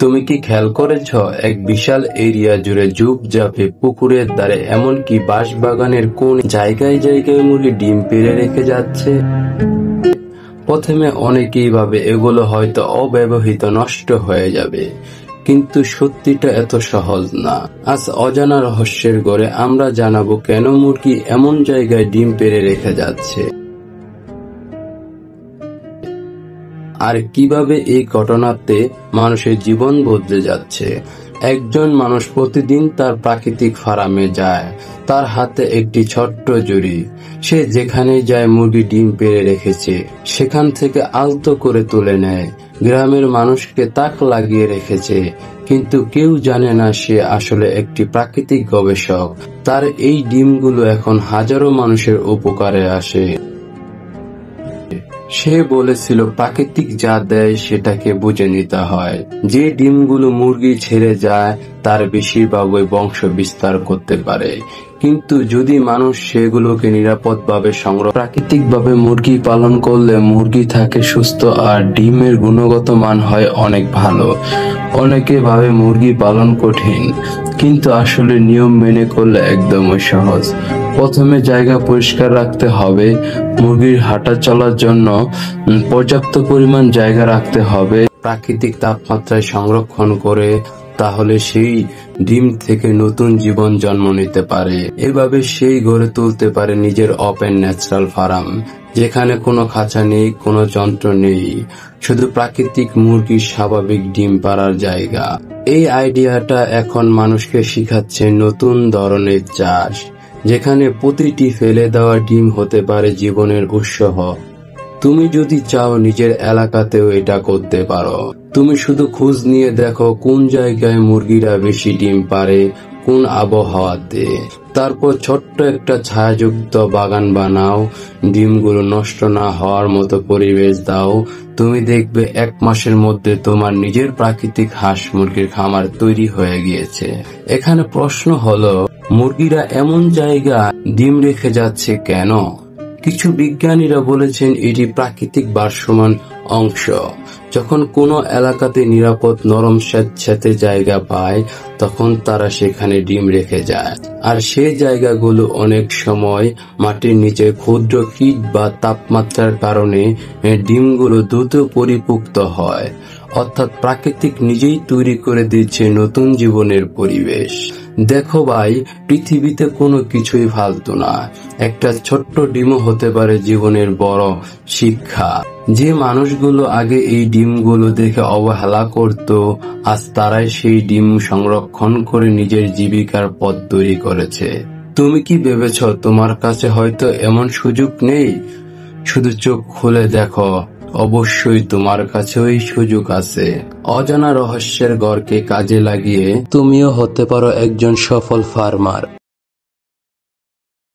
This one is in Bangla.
তুমি কি খেয়াল করেছ এক বিশাল এরিয়া জুড়ে ঝোপঝাপে পুকুরের ধারে এমনকি বাঁশবাগানের কোন জায়গায় জায়গায় মুরগি ডিম পেড়ে রেখে যাচ্ছে? প্রথমে অনেকেই ভাবে এগুলো হয়তো অব্যবহৃত নষ্ট হয়ে যাবে, কিন্তু সত্যিটা এত সহজ না। আজ অজানা রহস্যের ঘরে আমরা জানাবো কেন মুরগি এমন জায়গায় ডিম পেড়ে রেখে যাচ্ছে, আর কিভাবে এই ঘটনাতে মানুষের জীবন বদলে যাচ্ছে। একজন মানুষ প্রতিদিন তার প্রাকৃতিক ফার্মে যায়, তার হাতে একটি ছোট্ট ঝুড়ি। সে যেখানে যায় মুরগি ডিম পেড়ে রেখেছে সেখান থেকে আলতো করে তুলে নেয়। গ্রামের মানুষকে তাক লাগিয়ে রেখেছে, কিন্তু কেউ জানে না সে আসলে একটি প্রাকৃতিক গবেষক। তার এই ডিমগুলো এখন হাজারো মানুষের উপকারে আসে। সে বলেছিল প্রাকৃতিক যা দেয় সেটাকে বুঝে নিতে হয়। যে ডিমগুলো মুরগি ছেড়ে যায় তার বেশিরভাগই বংশ বিস্তার করতে পারে, কিন্তু যদি মানুষ সেগুলোকে নিরাপদভাবে সংগ্রহ প্রাকৃতিকভাবে মুরগি পালন করলে মুরগি থাকে সুস্থ আর ডিমের গুণগত মান হয় অনেক ভালো। অনেকে ভাবে মুরগি পালন কঠিন, কিন্তু আসলে নিয়ম মেনে করলে একদমই সহজ। প্রথমে জায়গা পরিষ্কার রাখতে হবে, মুরগির হাঁটা চলার জন্য পর্যাপ্ত পরিমাণ জায়গা রাখতে হবে, প্রাকৃতিক তাপমাত্রায় সংরক্ষণ করে, তাহলে সেই ডিম থেকে নতুন জীবন জন্ম নিতে পারে। এভাবে সেই গড়ে তুলতে পারে নিজের ওপেন ন্যাচারাল ফার্ম, যেখানে কোনো খাঁচা নেই, কোনো যন্ত্র নেই, শুধু প্রাকৃতিক মুরগির স্বাভাবিক ডিম পাড়ার জায়গা। এই আইডিয়াটা এখন মানুষকে শিখাচ্ছে নতুন ধরনের চাষ, যেখানে প্রতিটি ফেলে দেওয়া ডিম হতে পারে জীবনের উৎস। তুমি যদি চাও নিজের এলাকাতেও এটা করতে পারো। তুমি শুধু খোঁজ নিয়ে দেখো কোন জায়গায় মুরগিরা বেশি ডিম পারে, কোন আবহাওয়াতে। তারপর ছোট্ট একটা ছায়াযুক্ত বাগান বানাও, ডিমগুলো নষ্ট না হওয়ার মতো পরিবেশ দাও। তুমি দেখবে 1 মাসের মধ্যে তোমার নিজের প্রাকৃতিক হাঁস মুরগির খামার তৈরি হয়ে গিয়েছে। এখানে প্রশ্ন হলো, মুরগিরা এমন জায়গায় ডিম রেখে যাচ্ছে কেন? কিছু বিজ্ঞানীরা বলেছেন এটি প্রাকৃতিক ভারসাম্যের অংশ। যখন কোনো এলাকাতে নিরাপদ নরম স্যাঁতস্যাঁতে জায়গা পায়, তখন তারা সেখানে ডিম রেখে যায়। আর সেই জায়গাগুলো অনেক সময় মাটির নিচে ক্ষুদ্র কীট বা তাপমাত্রার কারণে ডিমগুলো দ্রুত পরিপুক্ত হয়। অর্থাৎ প্রাকৃতিক নিজেই তৈরি করে দিচ্ছে নতুন জীবনের পরিবেশ। দেখো ভাই, পৃথিবীতে কোনো কিছুই ফালতু না। একটা ছোট্ট ডিমও হতে পারে জীবনের বড় শিক্ষা। যে মানুষগুলো আগে এই ডিমগুলো দেখে অবহেলা করত, আজ তারাই সেই ডিম সংরক্ষণ করে নিজের জীবিকার পথ তৈরি করেছে। তুমি কি ভেবেছ তোমার কাছে হয়তো এমন সুযোগ নেই? শুধু চোখ খুলে দেখো, অবশ্যই তোমার কাছেও এই সুযোগ আছে। অজানা রহস্যের ঘরকে কাজে লাগিয়ে তুমিও হতে পারো একজন সফল ফার্মার।